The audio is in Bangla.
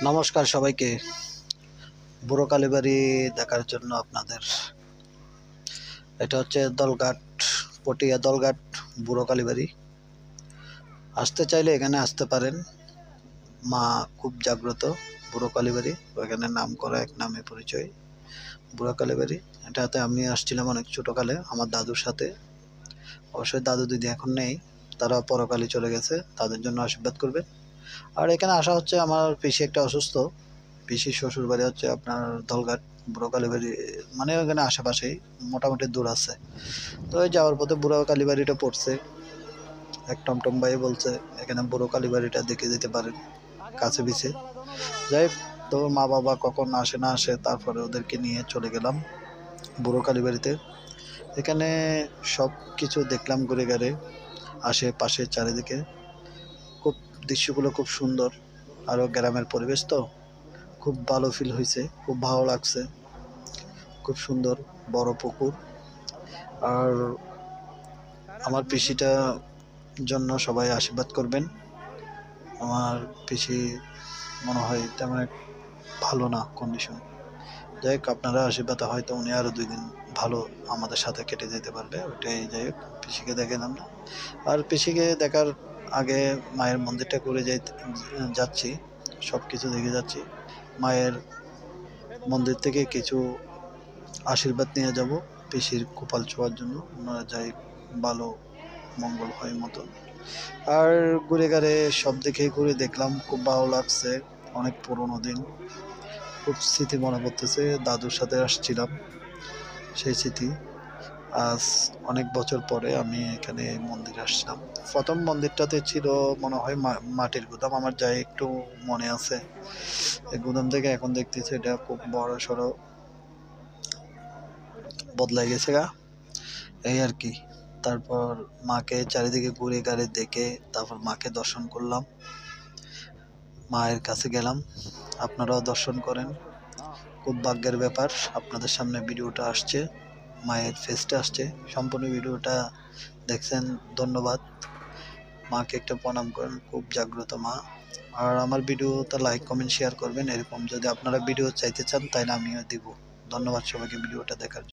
নমস্কার সবাইকে। বুড়ো কালীবাড়ি দেখার জন্য আপনাদের, এটা হচ্ছে দলঘাট, পটিয়া দলঘাট বুড়ো কালীবাড়ি। আসতে চাইলে এখানে আসতে পারেন। মা খুব জাগ্রত বুড়ো কালীবাড়ি, ওখানে নাম করা এক নামে পরিচয় বুড়ো কালীবাড়ি। এটাতে আমি আসছিলাম অনেক ছোটোকালে আমার দাদুর সাথে। অবশ্যই দাদু দিদি এখন নেই, তারা পরকালে চলে গেছে, তাদের জন্য আশীর্বাদ করবেন। আর এখানে আসা হচ্ছে আমার পিসি একটা অসুস্থ, পিসির শ্বশুর বাড়ি হচ্ছে আপনার দলঘাট বুড়ো কালীবাড়ি, মানে ওখানে আশেপাশেই মোটামুটি দূর আছে। তো ওই যাওয়ার পথে বুড়ো কালীবাড়িটা পড়ছে, এক টমটম ভাই বলছে এখানে বুড়ো কালীবাড়িটা দেখে যেতে পারেন কাছে পিছে। যাই হোক, তো মা বাবা কখন আসে না আসে, তারপরে ওদেরকে নিয়ে চলে গেলাম বুড়ো কালীবাড়িতে। এখানে সব কিছু দেখলাম ঘুরে ঘুরে, আশেপাশে চারিদিকে খুব দৃশ্যগুলো খুব সুন্দর। আরও গ্রামের পরিবেশ তো খুব ভালো ফিল হয়েছে, খুব ভালো লাগছে, খুব সুন্দর বড় পুকুর। আর আমার পিসিটা জন্য সবাই আশীর্বাদ করবেন। আমার পিসি মনে হয় তেমন ভালো না কন্ডিশন। যাই হোক, আপনারা আশীর্বাদ হয়তো উনি আরও 2 দিন ভালো আমাদের সাথে কেটে যেতে পারবে, ওইটাই। যাই হোক, পিসিকে দেখলাম না। আর পিসিকে দেখার আগে মায়ের মন্দিরটা করে যাচ্ছি, সব কিছু দেখে যাচ্ছি। মায়ের মন্দির থেকে কিছু আশীর্বাদ নিয়ে যাব পিসির কপাল ছোঁয়ার জন্য, ওনারা যাই ভালো মঙ্গল হয় মতন। আর ঘুরে ঘুরে সব দিকে ঘুরে দেখলাম, খুব ভালো লাগছে। অনেক পুরোনো দিন, খুব স্মৃতি মনে পড়তেছে, দাদুর সাথে আসছিলাম সেই স্মৃতি। আজ অনেক বছর পরে আমি এখানে মন্দিরে আসছিলাম। প্রথম মন্দিরটাতে ছিল মনে হয় মাটির গুদাম, আমার যাই একটু মনে আছে। এই গুদাম থেকে এখন দেখতেছি এটা খুব বড় সড়ো বদলাই গেছে গা, এই আর কি। তারপর মাকে চারিদিকে ঘুরে ঘুরে দেখে তারপর মাকে দর্শন করলাম, মায়ের কাছে গেলাম। আপনারাও দর্শন করেন, খুব ভাগ্যের ব্যাপার আপনাদের সামনে ভিডিওটা আসছে, মায়ের ফেসটা আসছে। সম্পূর্ণ ভিডিওটা দেখছেন, ধন্যবাদ। মাকে একটা প্রণাম করেন, খুব জাগ্রত মা। আর আমার ভিডিওটা লাইক কমেন্ট শেয়ার করবেন, এরকম যদি আপনারা ভিডিও চাইতে চান তাহলে আমিও দিব। ধন্যবাদ সবাইকে ভিডিওটা দেখার জন্য।